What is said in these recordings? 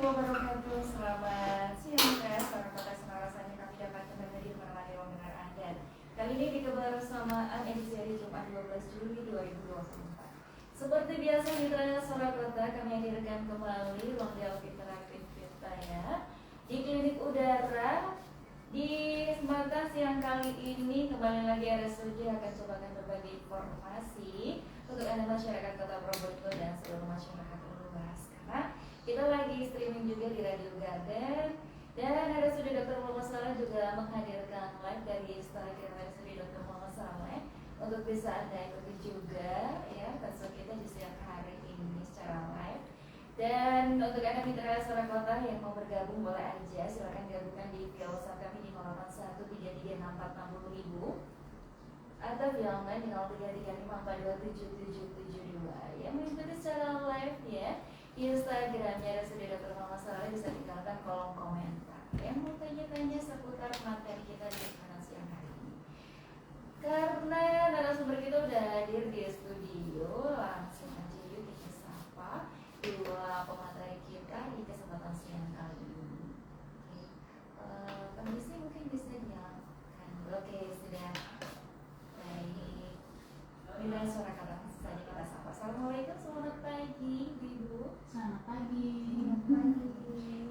wabarakatuh. Selamat siang guys. Para kota senang rasanya kami dapat kembali menemani webinar Anda. Kali ini di kebersamaan edisi hari Jumat 12 Juli 2024. Seperti biasa mitra Suara Kota kami hadirkan kembali ruang dialog interaktif kita ya di Klinik Udara. Di kesempatan siang kali ini kembali lagi RSUD akan cobakan berbagi informasi untuk Anda masyarakat Kota Probolinggo dan seluruh masyarakat luas. Karena kita lagi streaming juga di Radio Garden dan RSUD Dr. Muhammad Saleh juga menghadirkan live dari Instagram RSUD Dr. Muhammad Saleh untuk bisa Anda ikuti juga ya konsul kita di siang hari ini secara live. Dan untuk Anda mitra Suara Kota yang mau bergabung boleh aja silakan gabungkan di via WhatsApp kami di 08133460.000 atau via online di 0335427772 yang mengikuti secara live ya. Instagramnya RSUD Dr. Muhammad Saleh bisa tinggalkan kolom komentar yang mau tanya-tanya seputar materi kita di kesempatan siang hari ini. Karena narasumber kita udah hadir di studio, langsung aja yuk kita sapa dua pemateri kita di kesempatan siang kali ini. Kondisi mungkin bisa dinyalakan. Oke, sudah. Baik. Bila suara kata saja kita sapa. Assalamualaikum, selamat pagi Ibu. Selamat pagi. Selamat pagi.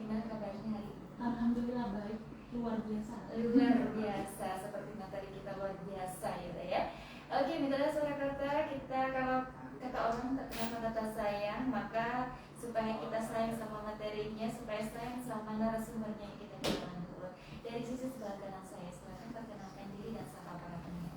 Gimana kabarnya hari ini? Alhamdulillah baik, luar biasa. Luar biasa, seperti materi kita luar biasa ya. Oke, mitra Suara Kata, kita kalau kata orang tak kenal kata sayang, maka supaya kita sayang sama materinya, supaya sayang sama narasumbernya yang kita kenalan dulu. Dari sisi sebelah kanan saya, silakan perkenalkan diri dan sapa para pendengar.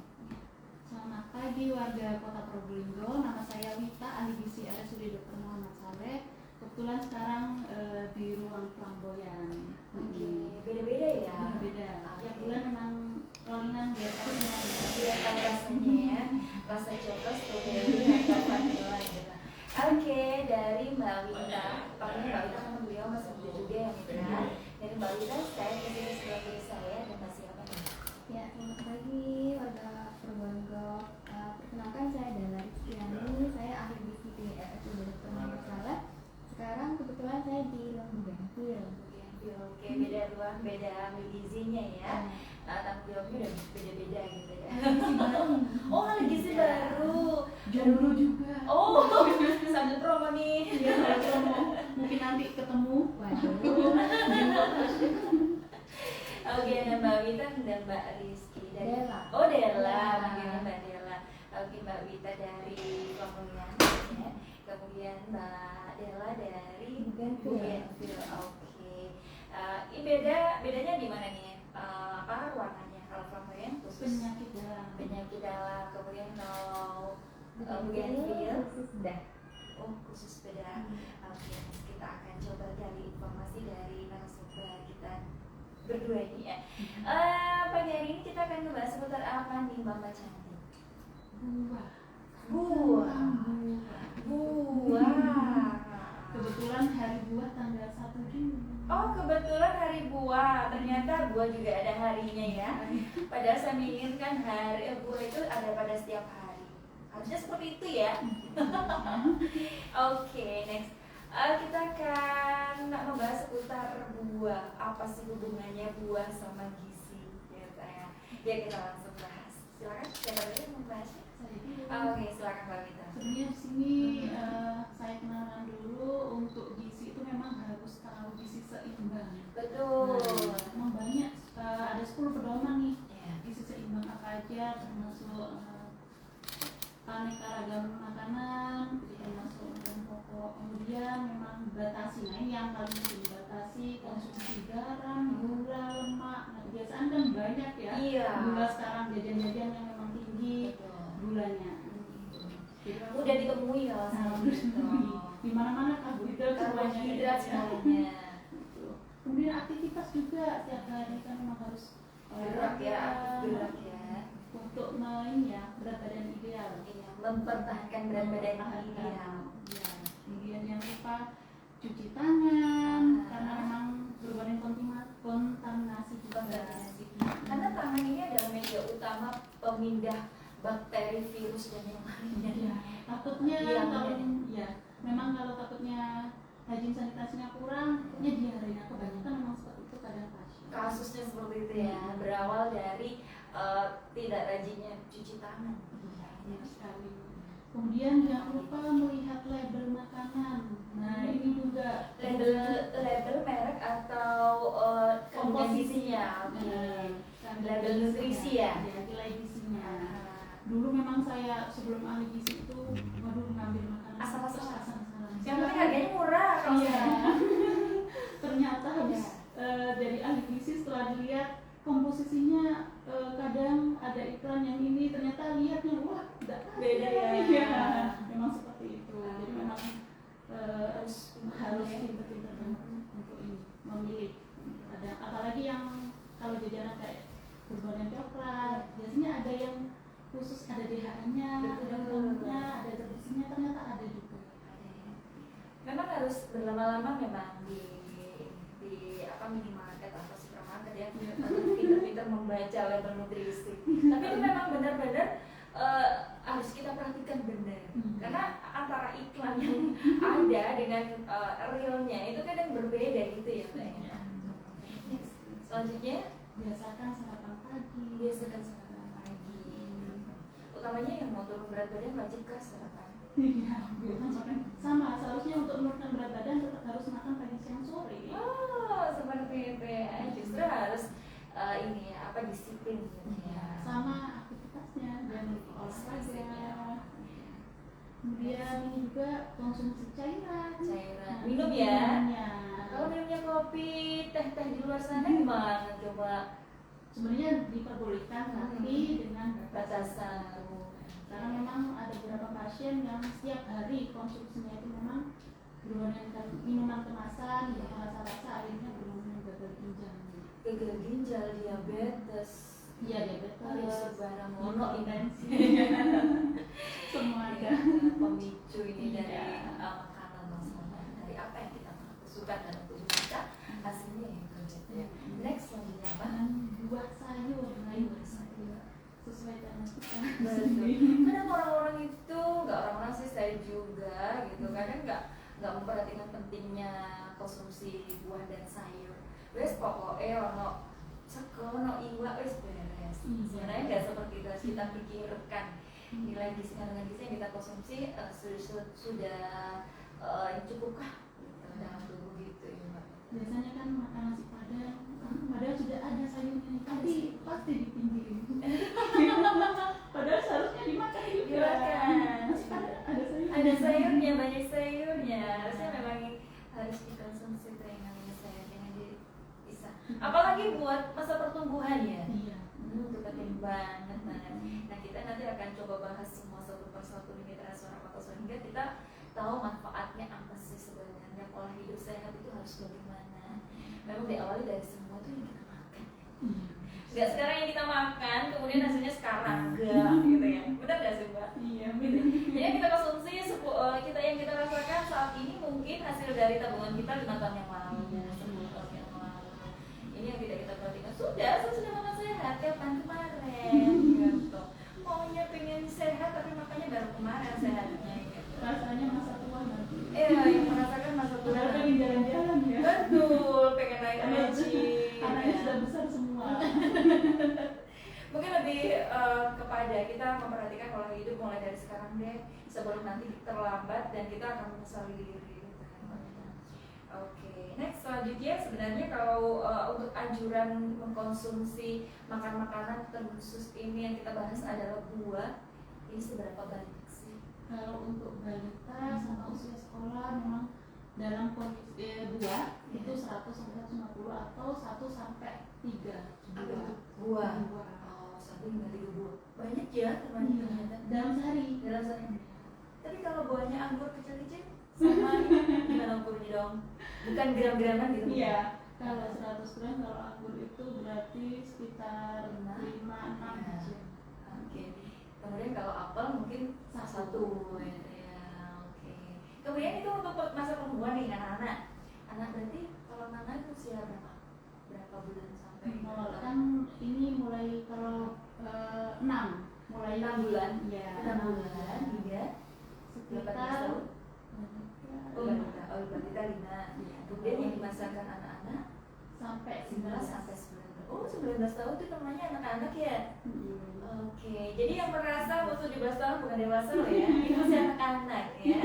Selamat pagi warga Kota Probolinggo, nama saya Wita, ahli gizi RSUD Dr. Muhammad Saleh. Kebetulan sekarang di ruang flamboyan. Oke, beda-beda ya. Beda. Tiap bulan memang rollingan biasanya. Iya, tahu rasanya ya. Rasa coklat, strawberry, atau vanilla gitu. Oke, dari Mbak Wita. Pastinya Mbak Wita kan beliau masih muda juga ya mitra. Dari Mbak Wita, saya kesini sebelah kiri saya dan masih apa nih? Ya, selamat pagi warga Probolinggo. Perkenalkan saya Dalla Rizkyani, saya ahli gizi di RSUD Dr. Muhammad Saleh. Sekarang kebetulan saya di ruang Bugenvil. Oke, beda ruang, beda ambil gizinya ya. Tanggung jawabnya udah beda-beda gitu ya. Oh, ahli gizi baru. Jomblo juga. Oh, sambil promo nih. Iya, kalau promo. Mungkin nanti ketemu. Waduh. Oke, ada Mbak Wita dan Mbak Rizky dari Della. Oh, Della, manggilnya Mbak Della. Oke, Mbak Wita dari Lamongan ya. Kemudian Mbak Della dari Bugenvil. Oke. Ini bedanya di mana nih? Apa ruangannya? Kalau Flamboyan khusus Penyakit dalam. Kemudian kalau Bugenvil khusus dah. oh khusus beda. Oke, kita akan coba gali informasi dari narasumber kita berdua ini ya. Pagi hari ini kita akan membahas seputar apa nih Mbak Cantik? Buah. Kebetulan hari buah tanggal 1 Juni. Oh, kebetulan hari buah. Ternyata buah juga ada harinya ya. Padahal saya menginginkan hari buah itu ada pada setiap hari. Harusnya seperti itu ya. Oke, next. Kita akan membahas seputar buah. Apa sih hubungannya buah sama gizi? Ya kita langsung bahas. Silakan, siapa dulu yang membahasnya? Oke, silakan Mbak Wita. Sebenarnya di sini saya kenalan dulu, untuk gizi itu memang harus tahu gizi seimbang. Betul. Nah, memang banyak, ada 10 pedoman nih. Ya. Gizi seimbang apa aja, termasuk aneka ragam makanan, termasuk bahan pokok. Kemudian memang batasi, nah ini yang paling penting, batasi konsumsi garam, gula, lemak. Nah kebiasaan kan banyak ya. Iya. Gula sekarang jajan-jajan yang memang tinggi Betul. gulanya. Jadi Udah ditemui ya di mana-mana karbohidrat karbohidrat semuanya. Gitu. Kemudian aktivitas juga setiap hari kan memang harus Gerak ya, gerak ya. untuk berat badan ideal. Iya, mempertahankan berat badan ideal. Ya. Kemudian yang lupa cuci tangan karena memang berbagai kontaminasi juga. Karena tangan ini adalah media utama pemindah bakteri, virus dan yang lainnya. Ya, takutnya Iya, kalau memang kalau takutnya hygiene sanitasi regenerasinya kurang, akhirnya diare. Nah kebanyakan memang seperti itu kadang pasien. Kasusnya seperti itu ya, berawal dari tidak rajinnya cuci tangan. Banyak sekali. Kemudian jangan lupa melihat label makanan. Nah ini juga label merek atau kandungan gizinya. Label nutrisi ya. Nilai gizinya. Dulu memang saya sebelum ahli gizi itu, waduh ngambil makanan asal-asalan. Yang Yang penting harganya murah kalau iya. saya. Ternyata habis dari ahli gizi setelah dilihat komposisinya kadang ada iklan yang ini, ternyata lihatnya wah Beda ya. Iya, memang seperti itu. Jadi memang harus pintar-pintar untuk ini memilih. Ada apalagi yang kalau jajanan kayak berbahan coklat, biasanya ada yang khusus, ada DHA-nya, ada vitaminnya, ada zat besinya, ternyata ada juga. Memang harus berlama-lama memang di minimarket atau supermarket ya, untuk pintar-pintar membaca label nutrisi. Tapi itu memang benar-benar harus kita perhatikan benar, karena antara iklan yang ada dengan realnya itu kadang berbeda gitu ya Mbak. Selanjutnya Biasakan sarapan pagi. biasakan sarapan pagi. Utamanya yang mau turun berat badan wajib kah sarapan? Iya, sama. Seharusnya untuk menurunkan berat badan tetap harus makan pagi, siang, sore. Oh, seperti itu ya. Justru harus ini ya, disiplin gitu ya. Sama aktivitasnya dan olahraga. Kemudian ini juga konsumsi cairan. Minum ya. Minumnya. Kalau minumnya kopi, teh di luar sana gimana coba? Sebenarnya diperbolehkan tapi dengan Batasan. Karena memang ada beberapa pasien yang setiap hari konsumsinya itu memang berhubungan dengan minuman kemasan, rasa-rasa akhirnya berhubungan gagal ginjal. Gagal ginjal, diabetes. Iya, diabetes, Barang mono hipertensi. Semua ada. Pemicu ini dari Iya. makanan masalah. Dari apa yang kita masukkan dalam tubuh kita, hasilnya itu gitu ya. Next selanjutnya apa? Buah sayur, sesuai dengan kita. Kadang orang-orang itu nggak, orang-orang sih saya juga gitu, kadang nggak memperhatikan pentingnya konsumsi buah dan sayur. Wes pokoknya ono sekono iwak wes beres. Sebenarnya nggak seperti itu, harus kita pikirkan nilai gizi kandungan gizi yang kita konsumsi sudah cukupkah gitu, dalam tubuh gitu ya Mbak. Biasanya kan makan nasi padang, padahal sudah ada sayurnya, tapi pasti dipinggirin. Padahal seharusnya dimakan juga. Dimakan. Nasi padang ada sayurnya. Ada sayurnya, banyak sayurnya. Harusnya memang harus dikonsumsi tuh yang namanya sayur, jangan dipisah. Apalagi buat masa pertumbuhan ya. Iya. Itu penting banget. Nah kita nanti akan coba bahas semua satu persatu di Mitra Suara Mata hingga kita tahu manfaatnya apa sih sebenarnya. Pola hidup sehat itu harus bagaimana. Memang diawali dari semua tuh yang kita makan. Enggak sekarang yang kita makan, kemudian hasilnya sekarang enggak gitu ya. Benar nggak sih Mbak? Iya. Gitu. Jadi yang kita konsumsi kita yang kita rasakan saat ini mungkin hasil dari tabungan kita 5 tahun yang lalu, 10 tahun yang lalu. Ini yang tidak kita perhatikan. Saya sudah makan sehat kapan kemarin gitu. Maunya pengen sehat tapi makannya baru kemarin sehatnya gitu. Rasanya masa tua nanti. Yang merasakan masa tua. Padahal pengen jalan-jalan ya. Betul, pengen naik haji. Anaknya sudah besar semua. Mungkin lebih kepada kita memperhatikan pola hidup mulai dari sekarang deh, sebelum nanti terlambat dan kita akan menyesali diri. Oke, next selanjutnya sebenarnya kalau untuk anjuran mengkonsumsi makan-makanan khusus ini yang kita bahas adalah buah, ini seberapa banyak sih? Kalau untuk balita sama usia sekolah memang dalam kondisi buah itu 100 sampai 150 atau 1 sampai 3 buah. Oh, 1 hingga 3 buah. Banyak ya teman-teman. Dalam sehari. Tapi kalau buahnya anggur kecil-kecil sama ini gimana ukurnya dong? Bukan gram-graman gitu? Iya. Kalau 100 gram kalau anggur itu berarti sekitar 5-6 aja. Oke. Kemudian kalau apel mungkin 1 ya. Oke. Kemudian itu untuk masa pertumbuhan nih anak-anak. Anak berarti kalau anak itu usia berapa? Berapa bulan sampai? Kalau kan ini mulai kalau 6 mulai 6 bulan. Iya. 6 bulan hingga sekitar Oh, balita 5. Iya. Kemudian yang dimasakkan anak-anak Sampai 15 sampai 19. Oh, 19 tahun itu namanya anak-anak ya? Hmm. Oke, jadi yang merasa umur 17 tahun bukan dewasa loh ya, ini masih anak-anak ya.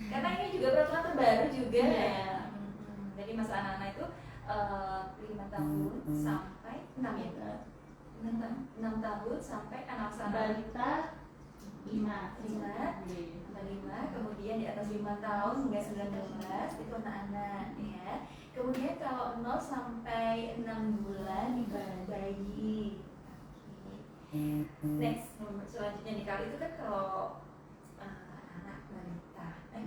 Karena ini juga peraturan terbaru juga Iya. ya. Jadi masa anak-anak itu 5 tahun sampai 6 ya? 6 tahun sampai anak anak Balita 5. 5, kemudian di atas 5 tahun hingga 19 itu anak-anak ya. Kemudian kalau 0 sampai 6 bulan itu bayi. Next, selanjutnya nih kali itu kan kalau anak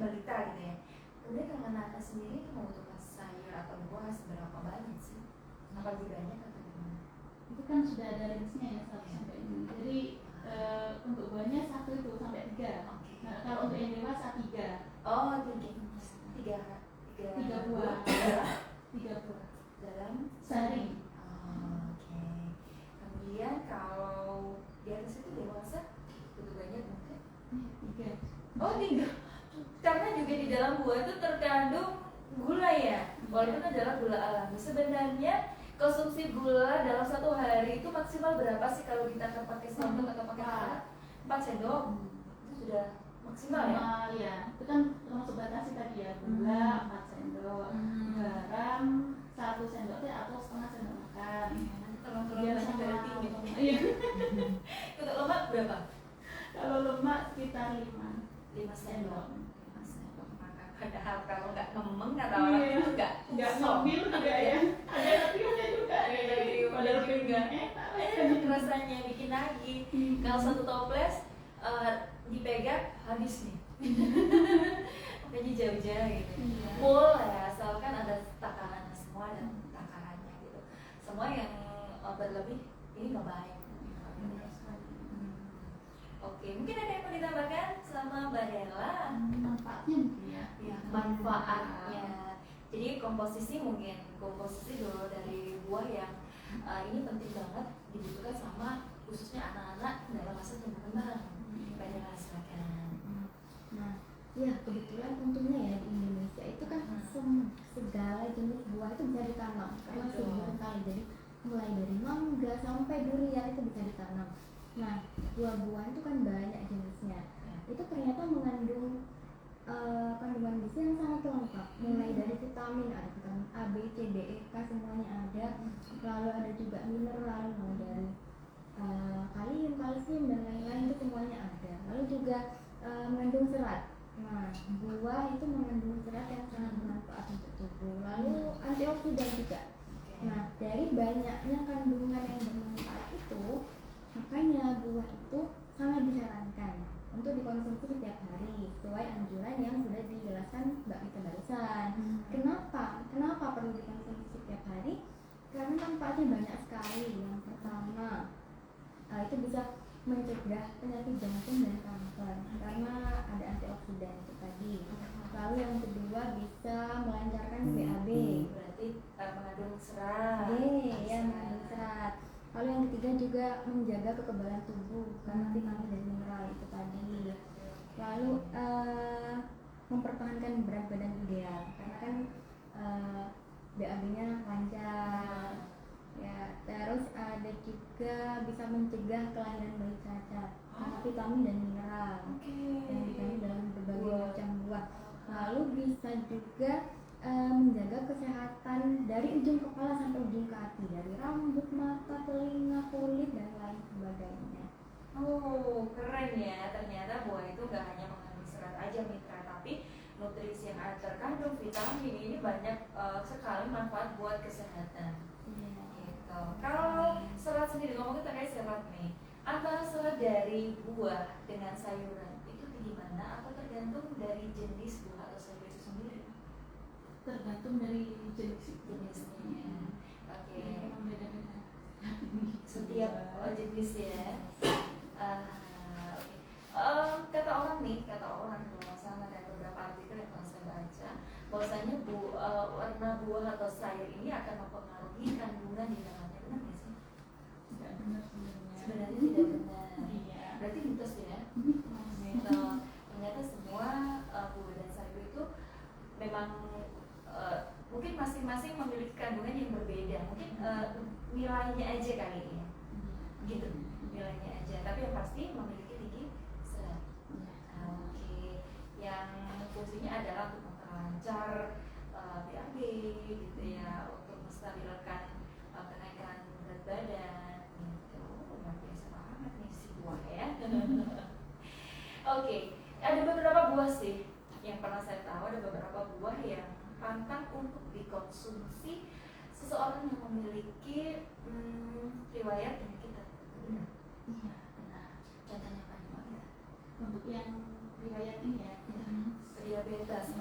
balita gitu ya. Kemudian kalau anak-anak sendiri itu membutuhkan sayur atau buah seberapa banyak sih? Apa lebih banyak atau gimana? Itu kan sudah ada range-nya ya 1 sampai 6. Jadi untuk buahnya 1 itu sampai 3. Oke. Nah, kalau untuk yang dewasa 3. Oh, tiga 3 buah. 3 buah. dalam Sehari. Oke. Kemudian kalau di atas itu dewasa butuh banyak mungkin? 3. Oh, 3. Karena juga di dalam buah itu terkandung gula ya, walaupun adalah gula alami. Sebenarnya konsumsi gula dalam 1 hari itu maksimal berapa sih kalau kita akan pakai sendok atau pakai alat? 4 sendok. Itu sudah maksimal ya? Ya, itu kan termasuk batasi tadi ya, gula 4 sendok, garam 1 sendok teh atau setengah sendok makan. Tolong Biar banyak sama- dari tinggi. Iya. Untuk lemak berapa? Kalau lemak sekitar 5 5 sendok. sendok. 5 sendok makan. Padahal kalau nggak ngomong kata orang Iya. itu nggak Ngambil juga ya. Ada natriumnya juga ya. Padahal juga. enak. Rasanya bikin lagi. Kalau 1 toples dipegang habis nih. Makanya jauh-jauh gitu. Iya. Boleh asalkan ada takarannya, semua ada takarannya gitu. Semua yang berlebih ini nggak baik. Oke, mungkin ada yang mau ditambahkan sama Mbak Della? Manfaatnya mungkin ya. Ya, manfaatnya. Jadi komposisi dulu dari buah yang ini penting banget dibutuhkan sama khususnya anak-anak dalam masa tumbuh kembang. Mbak Della silakan. Nah, ya kebetulan tentunya ya di Indonesia itu kan segala jenis buah itu bisa ditanam karena Betul. subur sekali. Jadi mulai dari mangga sampai durian itu bisa ditanam. Nah, buah-buahan itu kan banyak jenisnya. Itu ternyata mengandung kandungan gizi yang sangat lengkap. Mulai dari vitamin, ada vitamin A, B, C, D, E, K semuanya ada. Lalu ada juga mineral, mulai dari kalium, kalsium dan lain-lain itu semuanya ada. Lalu juga mengandung serat. Nah, buah itu mengandung serat yang sangat bermanfaat untuk tubuh. Lalu antioksidan juga. Nah, dari banyaknya kandungan yang bermanfaat itu, makanya buah itu sangat disarankan untuk dikonsumsi setiap hari sesuai anjuran yang sudah dijelaskan Mbak Vita barusan. Kenapa perlu dikonsumsi setiap hari? Karena manfaatnya banyak sekali. Yang pertama, itu bisa mencegah penyakit jantung dan kanker karena ada antioksidan itu tadi. Lalu yang kedua bisa melancarkan BAB. Berarti mengandung serat. Ya, mengandung serat. Lalu yang ketiga juga menjaga kekebalan tubuh karena vitamin dan mineral itu tadi. Lalu mempertahankan berat badan ideal karena kan BAB-nya lancar. Ya, terus ada juga bisa mencegah kelahiran bayi cacat karena vitamin dan mineral yang dikandung dalam berbagai macam buah. Lalu bisa juga menjaga kesehatan dari ujung kepala sampai ujung kaki, dari rambut, mata, telinga, kulit dan lain sebagainya. Oh, keren ya. Ternyata buah itu gak hanya mengandung serat aja mitra, tapi nutrisi yang ada terkandung vitamin ini banyak sekali manfaat buat kesehatan. Gitu. Kalau serat sendiri, ngomongin terkait serat nih, antara serat dari buah dengan sayuran itu gimana? Atau tergantung dari jenis buah atau sayur itu sendiri? Tergantung dari jenisnya. Oke. Memang beda-beda. Setiap jenis ya. Kata orang kalau nggak salah ada beberapa artikel yang pernah saya baca, bahwasanya warna buah atau sayur ini akan mempengaruhi kandungan di dalamnya. Benar nggak sih? Tidak benar sebenarnya. Sebenarnya tidak benar. Iya. Berarti mitos ya. Ternyata semua buah dan sayur itu memang masing-masing memiliki kandungan yang berbeda. Mungkin nilainya aja kali ya, gitu, nilainya aja. Tapi yang pasti memiliki tinggi serat. Oke, yang fungsinya adalah untuk memperlancar BAB gitu ya, untuk menstabilkan kenaikan berat badan. Gitu. Luar biasa banget nih si buah ya. Oke, ada beberapa buah sih yang pernah saya tahu, ada beberapa buah yang pantang untuk dikonsumsi seseorang yang memiliki riwayat penyakit tertentu. Benar. Contohnya apa nih Mbak? Untuk yang riwayat ini ya, Diabetes.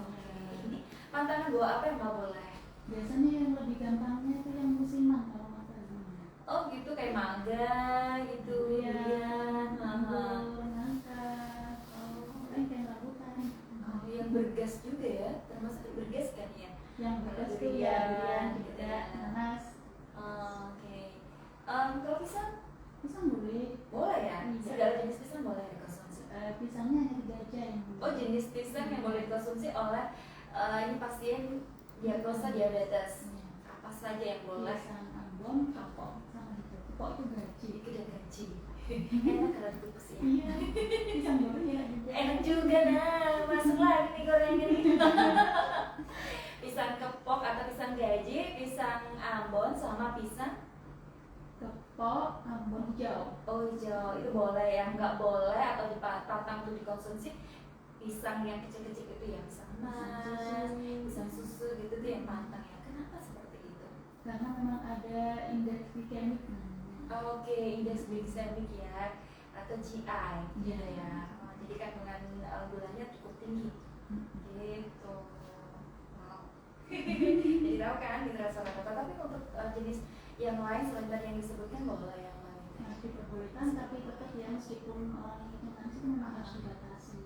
Ini pantangan buah apa yang nggak boleh? biasanya yang lebih gampangnya itu yang musiman kalau nggak salah. Oh gitu, kayak mangga gitu, durian, anggur, nangka, kayak rambutan. Oh, yang bergas juga ya, termasuk bergas kan ya? Yang beras itu Durian, ya durian, gitu juga ya. nanas, Oke. Kalau pisang pisang boleh. boleh ya? Iya. Segala jenis pisang boleh dikonsumsi. Pisangnya hanya 3 aja yang Oh, jenis pisang yang boleh dikonsumsi oleh ini pasien diagnosa diabetes. Apa saja yang boleh? pisang Ambon, kapok, sama itu. Kapok itu gaji. Itu dan gaji. Enak kalau dikukus ya. Iya, pisang goreng ya juga. Enak juga nah, masuk lagi nih gorengan ini. Pisang kepok atau pisang gaji, pisang Ambon sama pisang Kepok, Ambon hijau. oh hijau itu boleh ya, nggak boleh atau dipatang untuk dikonsumsi pisang yang kecil-kecil itu ya, pisang emas, pisang susu gitu tuh yang matang ya. Kenapa seperti itu? Karena memang ada indeks glikemik namanya. Oke, indeks glikemik ya atau GI gitu ya. Jadi kandungan gulanya cukup tinggi. Gitu. Wow. Jadi tahu kan gitu rasa-rasa. Tapi untuk jenis yang lain selain tadi yang disebutkan boleh yang lain. Diperbolehkan, tapi tetap ya meskipun orang yang hipertensi itu memang harus dibatasi.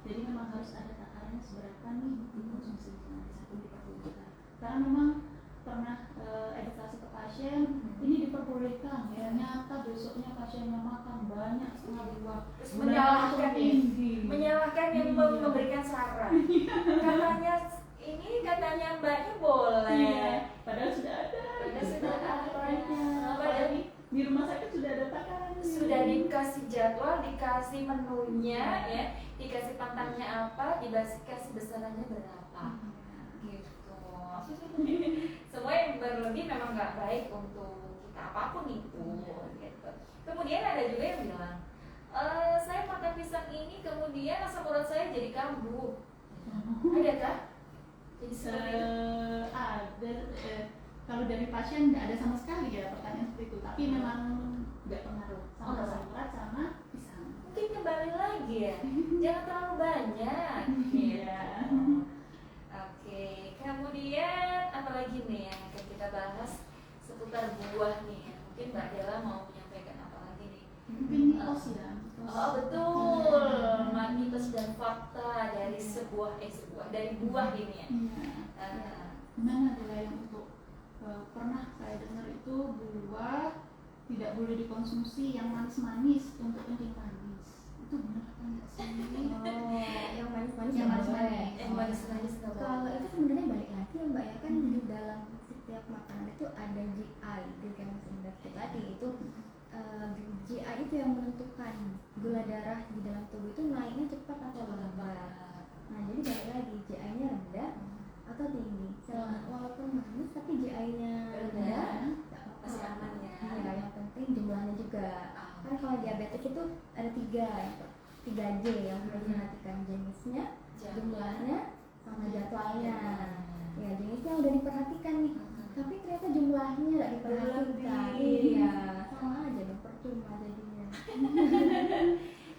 Jadi memang harus ada takarannya seberapa nih dikonsumsi meskipun diperbolehkan. Karena memang pernah edukasi ke pasien, ini diperbolehkan ya, nyata besoknya pasiennya makan banyak setengah buah. Terus menyalahkan menyalahkan yang memberikan saran. Katanya ini katanya mbaknya boleh. Iya, padahal sudah ada. Padahal sudah ada. Padahal di rumah sakit sudah ada takarannya. Sudah dikasih jadwal, dikasih menunya ya, dikasih pantangnya apa, dikasih besarannya berapa. Gitu. Semua yang berlebih memang nggak baik untuk kita apapun itu. Gitu. Kemudian ada juga yang bilang, saya makan pisang ini kemudian asam urat saya jadi kambuh. Ada kah? Jadi seperti itu? Ada. Kalau dari pasien nggak ada sama sekali ya pertanyaan seperti itu, tapi memang nggak pengaruh sama asam urat sama pisang. Mungkin kembali lagi ya, jangan terlalu banyak. Iya. Oke, kemudian apa lagi nih yang akan kita bahas seputar buah nih ya? Mungkin Mbak Della mau menyampaikan apa lagi nih? Mungkin mitos ya. Oh betul, mitos dan fakta dari dari buah ini ya. Gimana adalah yang untuk pernah saya dengar itu buah tidak boleh dikonsumsi yang manis-manis untuk kencing manis. Itu benar apa enggak sih? Yang manis-manis Yang nggak manis-manis. boleh. Yang manis-manis nggak boleh. Kalau itu sebenarnya balik lagi ya Mbak ya, kan di dalam setiap makanan itu ada GI, glycemic index tadi itu GI itu yang menentukan gula darah di dalam tubuh itu naiknya cepat atau lambat. Nah jadi balik lagi GI-nya rendah atau tinggi. Walaupun manis tapi GI-nya rendah Masih aman ya. Iya, yang penting jumlahnya juga. Kan kalau diabetes itu ada 3 J yang harus diperhatikan, jenisnya, jumlahnya, sama jadwalnya. Ya jenisnya udah diperhatikan nih, tapi ternyata jumlahnya nggak diperhatikan. Iya, sama aja dong, percuma jadinya.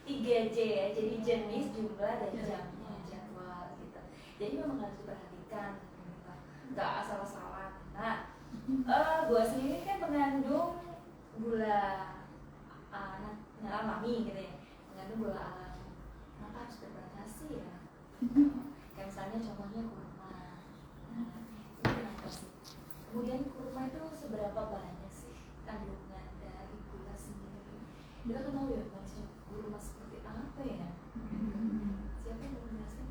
3J ya, jadi jenis, jumlah, dan jamnya, jadwal gitu. Jadi memang harus diperhatikan, nggak asal-asalan. Nah, buah sendiri kan mengandung gula alami gitu ya, mengandung gula alami. Kenapa harus berbatasi ya? Kayak misalnya contohnya kurma. Itu kenapa sih? Kemudian kurma itu seberapa banyak sih kandungan dari gula sendiri? Kita kan tahu ya manisnya kurma seperti apa ya? Siapa yang mau menjelaskan?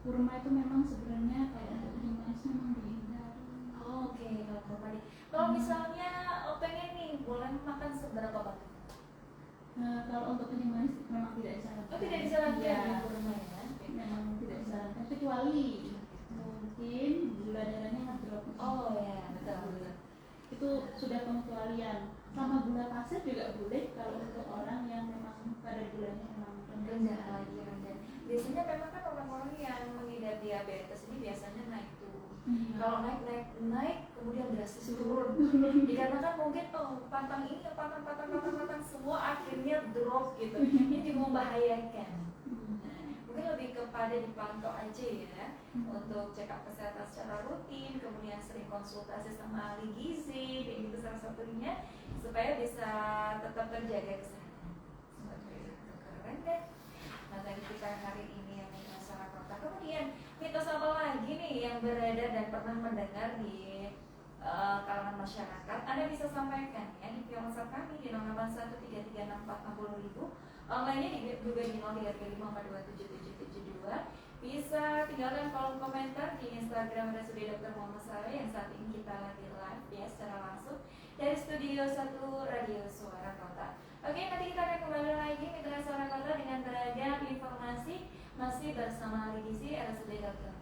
Kurma itu memang sebenarnya kayak untuk kencing manis memang dihindari. Oh seberapa banyak? Kalau untuk penyembuhan memang tidak disarankan. Oh, tidak disarankan Ya, ya kurma ya. memang tidak disarankan kecuali mungkin gula darahnya ngedrop. Oh ya, betul. Itu sudah pengecualian. Sama gula pasir juga boleh kalau untuk orang yang memang kadar gulanya memang Rendah lagi rendah. Biasanya memang kan orang-orang yang mengidap diabetes ini biasanya naik turun. Kalau naik kemudian drastis turun. Dikarenakan mungkin pantang ini pantang semua akhirnya drop gitu. Ini membahayakan. Mungkin lebih kepada dipantau aja ya, untuk check up kesehatan secara rutin, kemudian sering konsultasi sama ahli gizi, dan itu salah satunya supaya bisa tetap terjaga kesehatan. Seperti itu, keren deh. Nah, tadi kita hari ini yang masalah kota. Kemudian mitos apa lagi nih yang beredar dan pernah mendengar di kalangan masyarakat? Anda bisa sampaikan ya di via WhatsApp kami di 081336460000. Online-nya juga di 0335427772. Bisa tinggalkan kolom komentar di Instagram RSUD Dr. Muhammad Saleh yang saat ini kita lagi live ya secara langsung dari Studio 1 Radio Suara Kota. Oke, nanti kita akan kembali lagi Mitra Suara Kota dengan beragam informasi masih bersama ahli gizi RSUD Dr.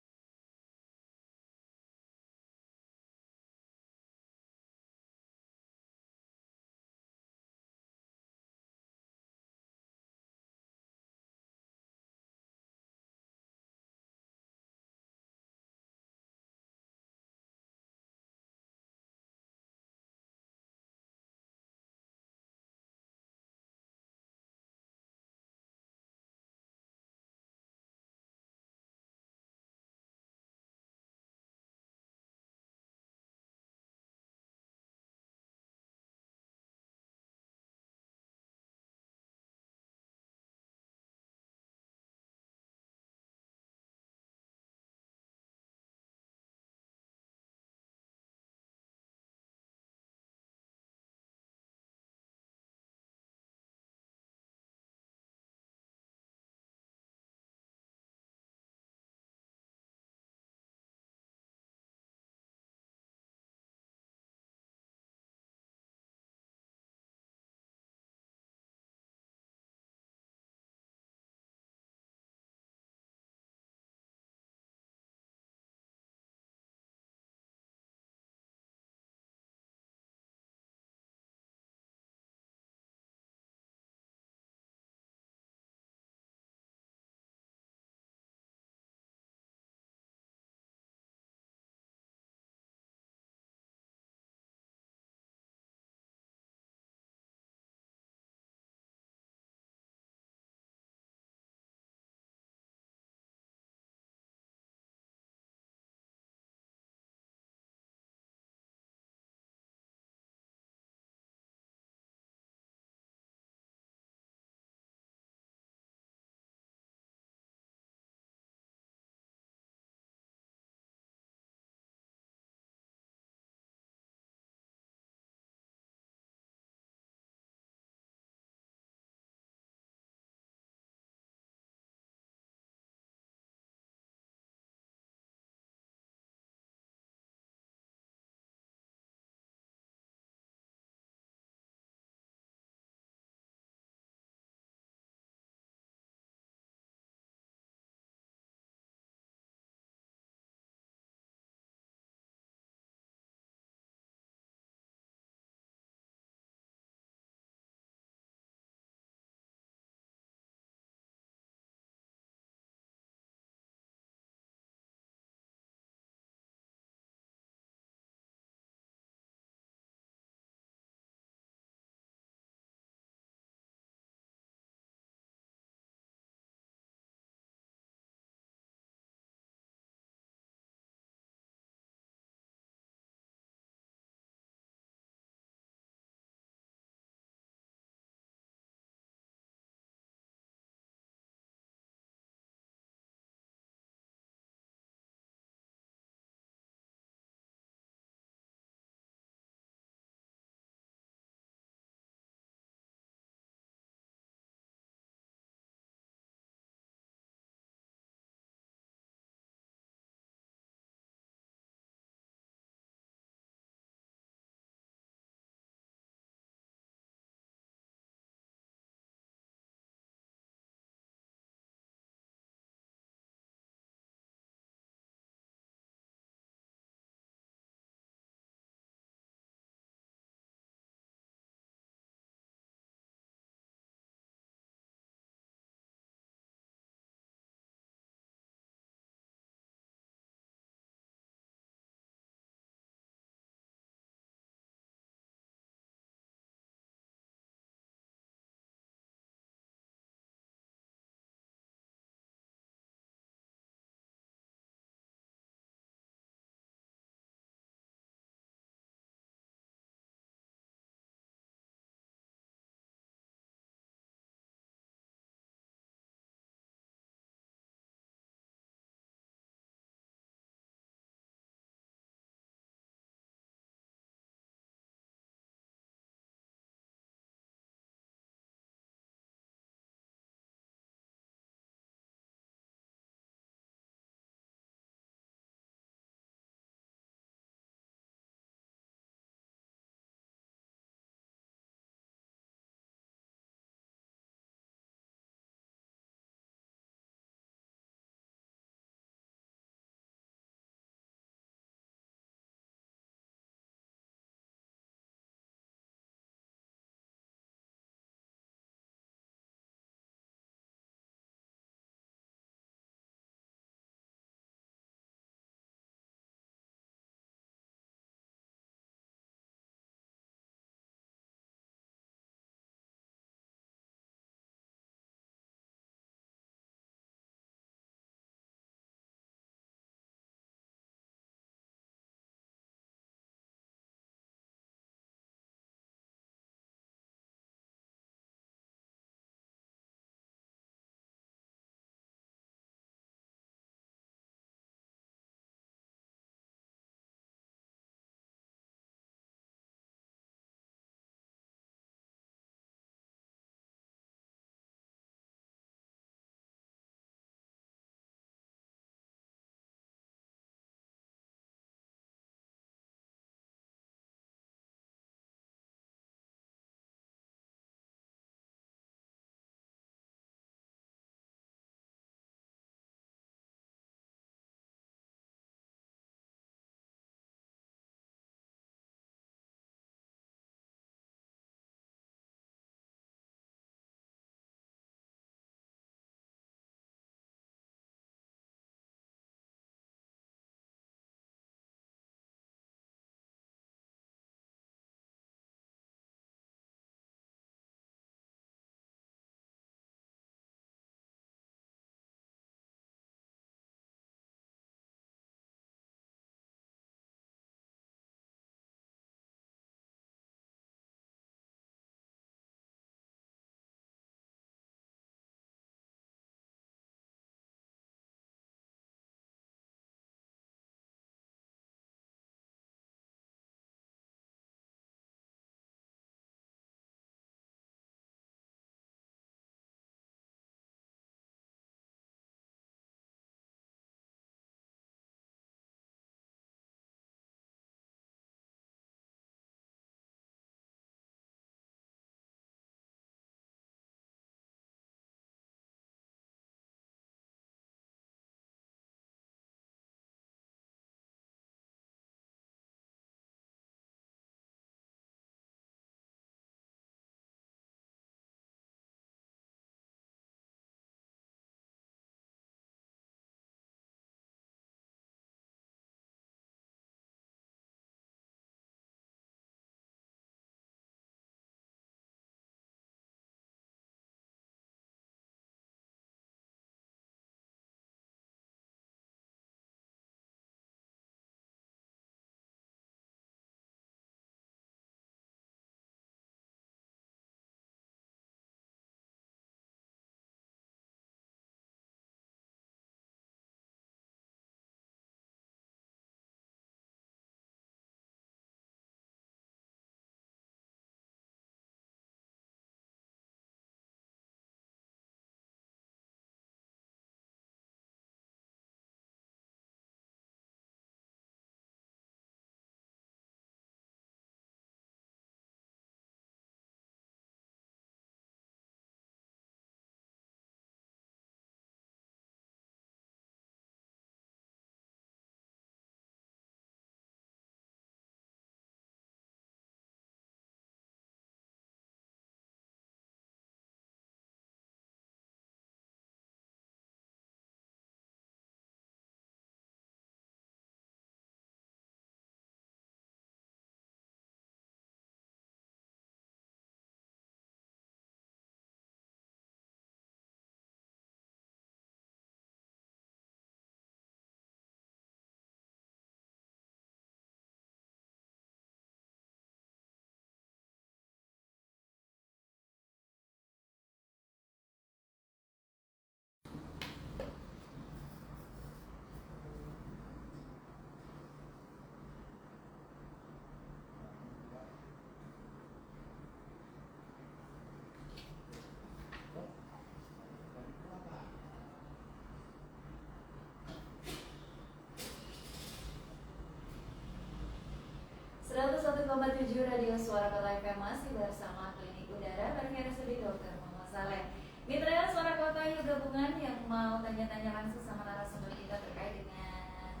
101,7 Radio Suara Kota FM masih bersama Klinik Udara bareng RSUD Dr. Muhammad Saleh. Mitra Suara Kota yuk gabungan yang mau tanya-tanya langsung sama narasumber kita terkait dengan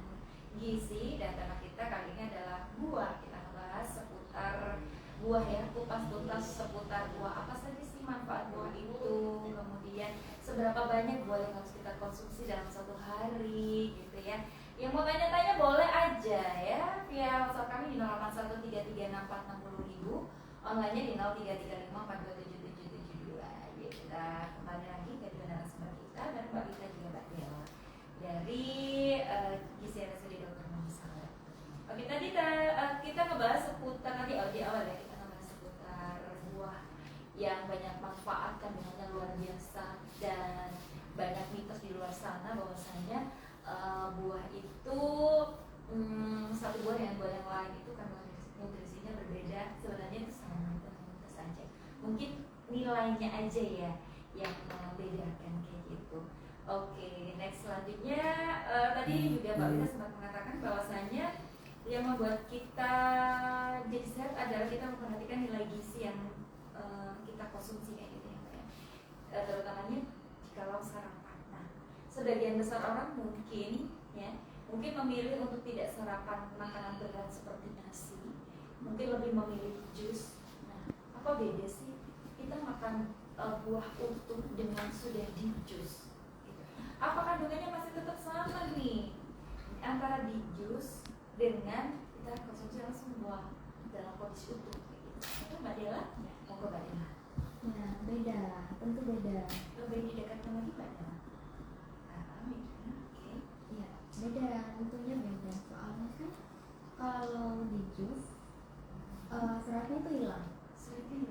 gizi, dan tema kita kali ini adalah buah. Kita membahas seputar buah ya, kupas tuntas seputar buah. Apa saja sih manfaat buah itu, kemudian seberapa banyak buah yang harus kita konsumsi dalam satu hari gitu ya. Yang mau tanya-tanya boleh aja ya via WhatsApp kami di 081336460000, online-nya di 0335427772. Kita kembali lagi ke dua narasumber kita dan Mbak Vita juga Mbak Dela dari Gizi RSUD Dr. Muhammad Saleh. Oke, tadi kita ngebahas seputar tadi di awal ya, kita ngebahas seputar buah yang banyak manfaat, kandungannya luar biasa dan banyak mitos di luar sana bahwasanya buah itu satu buah dengan buah yang lain itu kandungan nutrisinya berbeda. Sebenarnya itu sama mitos saja, mungkin nilainya aja ya yang membedakan kayak gitu. Oke, next selanjutnya tadi juga Mbak Wita sempat mengatakan bahwasanya yang membuat kita jadi sehat adalah kita memperhatikan nilai gizi yang kita konsumsi kayak gitu ya Mbak ya. Terutamanya jikalau sarapan. Sebagian besar orang mungkin memilih untuk tidak sarapan makanan berat seperti nasi, mungkin lebih memilih jus. Nah, apa beda sih kita makan buah utuh dengan sudah di jus? Gitu. Apa kandungannya masih tetap sama nih antara di jus dengan kita konsumsi langsung buah dalam kondisi utuh? Gitu. Itu Mbak Dela, mau ke Mbak Dela? Nah, beda, tentu beda. Lebih didekatkan lagi Mbak Dela. Iya, beda, tentunya beda. Soalnya kan kalau di jus seratnya itu hilang.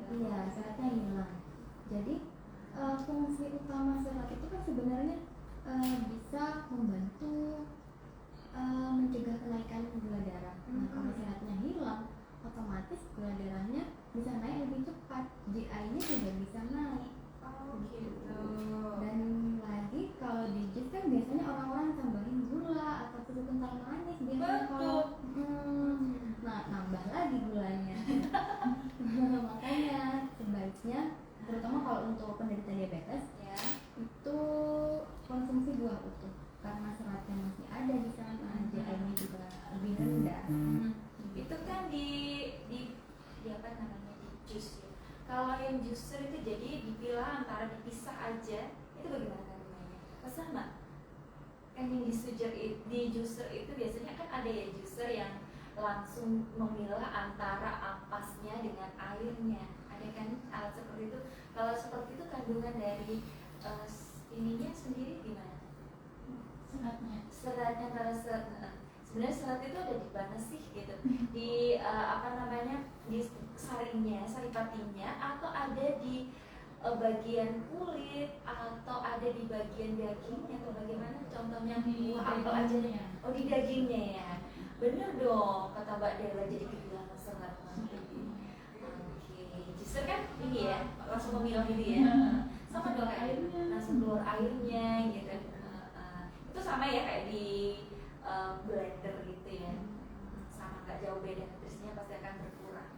Iya, seratnya hilang. Jadi fungsi utama serat itu kan sebenarnya bisa membantu mencegah kenaikan gula darah. Nah, kalau seratnya hilang, otomatis gula darahnya bisa naik lebih cepat, GI-nya juga bisa naik. Oh gitu. Dan lagi kalau di jus kan biasanya orang-orang tambahin gula atau susu kental manis biasanya kalau nah nambah lagi gulanya. Makanya sebaiknya terutama kalau untuk penderita diabetes Ya. itu konsumsi buah utuh karena seratnya masih ada di sana, GI-nya juga lebih rendah. Itu kan di apa namanya, di jus ya. Kalau yang juicer itu jadi dipilah antara dipisah aja, itu bagaimana kandungannya? Sama kan yang di juicer itu biasanya kan ada ya juicer yang langsung memilah antara ampasnya dengan airnya, ada kan alat seperti itu. Kalau seperti itu kandungan dari ininya sendiri gimana? Seratnya antara sebenarnya serat itu ada di mana sih gitu, di di saripatinya, atau ada di bagian kulit, atau ada di bagian dagingnya, atau bagaimana? Contohnya buah apel aja deh. Oh, di dagingnya ya. Bener dong kata Mbak Dela, jadi kehilangan serat nanti. Oke, justru kan ini ya langsung memilah gitu ya. Sama dong kayak langsung keluar airnya gitu. Itu sama ya kayak di blender gitu ya, sama nggak jauh beda, nutrisinya pasti akan berkurang,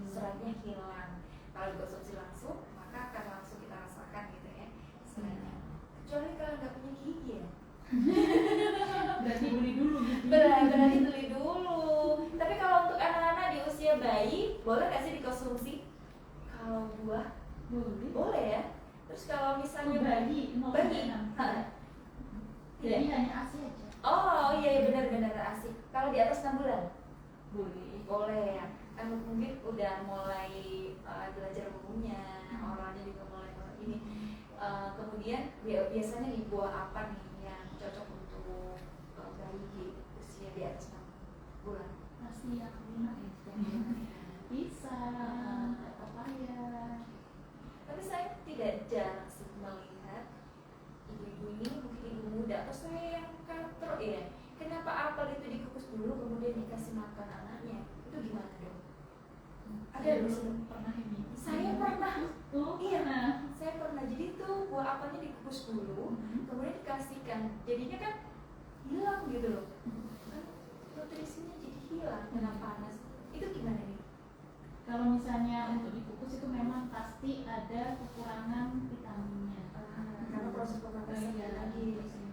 seratnya hilang. Kalau dikonsumsi langsung maka akan langsung kita rasakan gitu ya seratnya, kecuali kalau nggak punya gigi ya. Berarti beli dulu gitu. Berarti beli dulu. Tapi kalau untuk anak-anak di usia bayi boleh nggak sih dikonsumsi? Kalau buah boleh ya. Terus kalau misalnya bayi jadi hanya ASI aja. Oh iya benar-benar asik. Kalau di atas 6 bulan boleh ya. Kan mungkin udah mulai belajar bumbunya, oralnya juga mulai ini. Kemudian biasanya di buah apa nih yang cocok untuk bayi di usia di atas 6 bulan? Masih yang lunak itu. Pisang, papaya. Tapi saya tidak jarang sih melihat ibu-ibu ini, mungkin ibu muda atau saya yang katro ya, kenapa apel itu dikukus dulu kemudian dikasih makan anaknya, itu gimana dong? Ada loh, pernah ini. saya pernah. Iya, Nah. saya pernah. Jadi tuh buah apelnya dikukus dulu, kemudian dikasihkan, jadinya kan hilang gitu loh, kan nutrisinya jadi hilang kena panas. Itu gimana nih? kalau misalnya untuk dikukus itu memang pasti ada kekurangan vitaminnya. Karena proses pemanasan Iya, lagi. biasanya.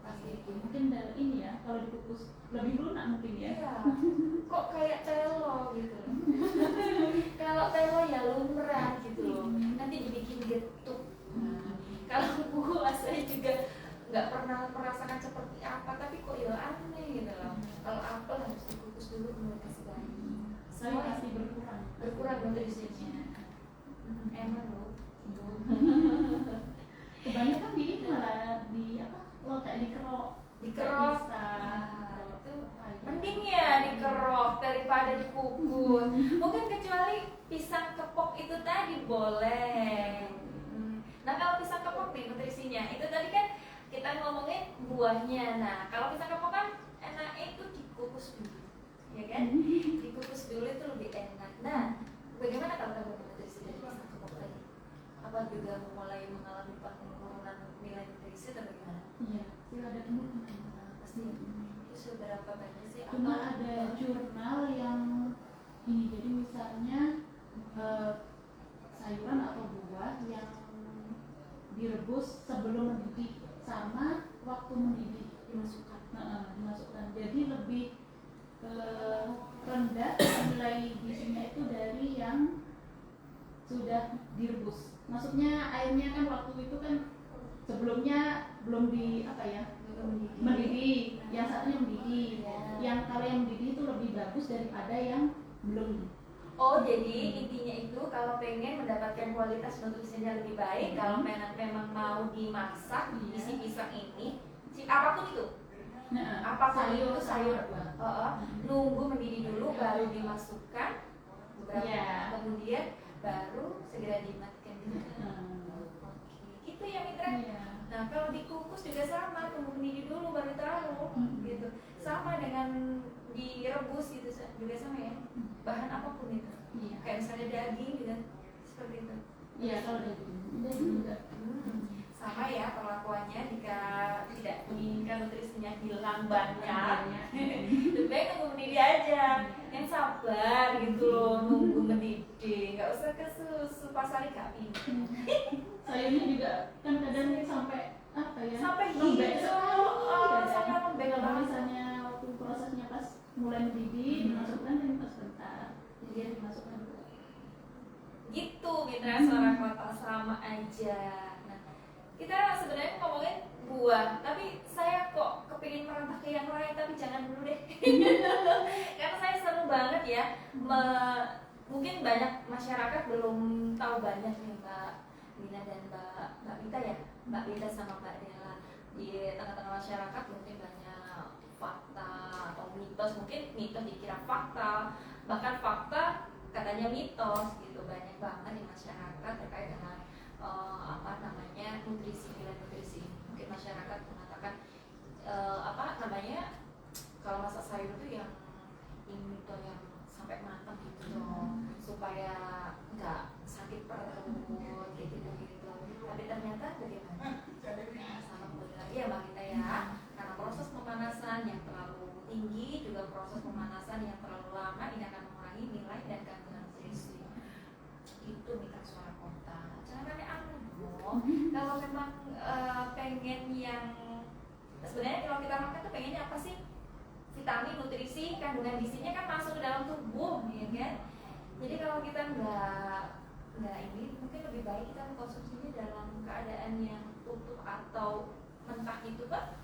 Pasti itu. Mungkin dari ini ya, kalau dikukus lebih lunak mungkin ya. Iya. Kok kayak telo gitu. Kalau telo ya lumrah gitu loh. Nanti dibikin getuk. Nah, kalau buah saya juga nggak pernah merasakan seperti apa, tapi kok ya aneh gitu loh. Kalau apel harus dikukus dulu kemudian kasih garam. Saya pasti berkurang nutrisinya. Emang loh. Kebanyakan di ini malah di apa? Lotek dikerok. Dikerok. Bisa. Itu mending ya dikerok daripada dikukus. Mungkin kecuali pisang kepok itu tadi boleh. Nah kalau pisang kepok nih nutrisinya itu tadi kan kita ngomongin buahnya. Nah kalau pisang kepok kan enaknya itu dikukus dulu, ya kan? Dikukus dulu itu lebih enak. Nah bagaimana kalau kamu nutrisi dari pisang kepok tadi? Apa juga mulai mengalami penurunan nilai nutrisi atau bagaimana? Iya, itu ada penurunan. Pasti itu seberapa banyak sih? Cuma ada jurnal yang ini, jadi misalnya sayuran atau buah yang direbus sebelum mendidih sama waktu mendidih dimasukkan. Jadi lebih rendah nilai gizinya itu dari yang sudah direbus. Maksudnya airnya kan waktu itu kan sebelumnya belum di apa ya, mendidih. Yang satunya mendidih. Yang kalau yang mendidih itu lebih bagus daripada yang belum. Oh, jadi intinya itu kalau pengen mendapatkan kualitas nutrisinya lebih baik, kalau memang mau dimasak isi pisang ini, apapun itu, apapun itu sayur, nunggu mendidih dulu baru dimasukkan, beberapa kemudian baru segera dimakan. Oke, gitu ya Mitra. Nah kalau dikukus juga sama, tunggu mendidih dulu baru taruh, gitu. Sama dengan direbus gitu juga sama ya. Bahan apapun itu, kayak misalnya daging gitu, seperti itu. Iya kalau daging juga. Sama ya perlakuannya jika tidak menginginkan nutrisinya hilang banyak. Lebih baik nunggu mendidih aja, yang sabar gitu loh, nunggu mendidih, nggak usah ke susu pasar gak pinter. Sayurnya juga kan kadang sampai apa ya? Sampai lembek hijau, sekali. sampai lembek Kalau banget. misalnya waktu prosesnya pas mulai mendidih dimasukkan dan pas sebentar, jadi dimasukkan dulu. Gitu Mitra Suara Kota, sama aja. Nah, kita sebenarnya ngomongin buah, tapi saya kok kepingin merambah ke yang lain, tapi jangan dulu deh. Karena saya seru banget ya. Mungkin banyak masyarakat belum tahu banyak nih Mbak Lina dan Mbak Vita ya, Mbak Vita sama Mbak Dela. Di tengah-tengah masyarakat mungkin banyak fakta atau mitos, mungkin mitos dikira fakta, bahkan fakta katanya mitos gitu. Banyak banget di masyarakat terkait dengan nutrisi, nilai nutrisi. Mungkin masyarakat mengatakan kalau masak sayur itu yang ini tuh yang sampai matang gitu loh, supaya nggak sakit perut gitu. Tapi ternyata bagaimana? Sama benar ya Mbak kita ya, karena proses pemanasan yang terlalu tinggi juga proses pemanasan yang terlalu lama ini akan mengurangi nilai dan kandungan nutrisi. Itu Mitra Suara Kota. Jangan aneh-aneh dong. Kalau memang pengen yang sebenarnya kalau kita makan tuh pengennya apa sih? Vitamin, nutrisi, kandungan gizinya kan masuk ke dalam tubuh, ya kan? Jadi kalau kita nggak ini, mungkin lebih baik kita mengkonsumsinya dalam keadaan yang utuh atau mentah gitu kan?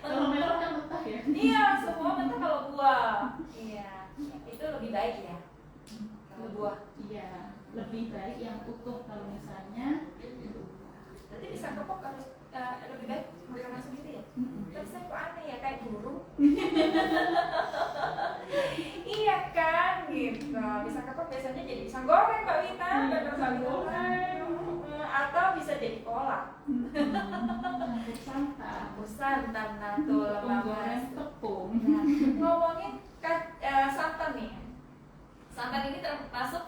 Kalau melon kan mentah ya? Iya, semua mentah kalau buah. Iya, itu lebih baik ya. Kalau buah. Iya, lebih baik yang utuh kalau misalnya. Berarti bisa kepok harus lebih baik makanan sendiri ya. Tapi saya kok aneh ya kayak burung. Iya kan gitu. Bisa kepok biasanya jadi pisang goreng Mbak Wita, bener Mbak goreng. Atau bisa jadi kolak. Campur Santan natul goreng tepung. Nah, ngomongin santan nih. Santan ini termasuk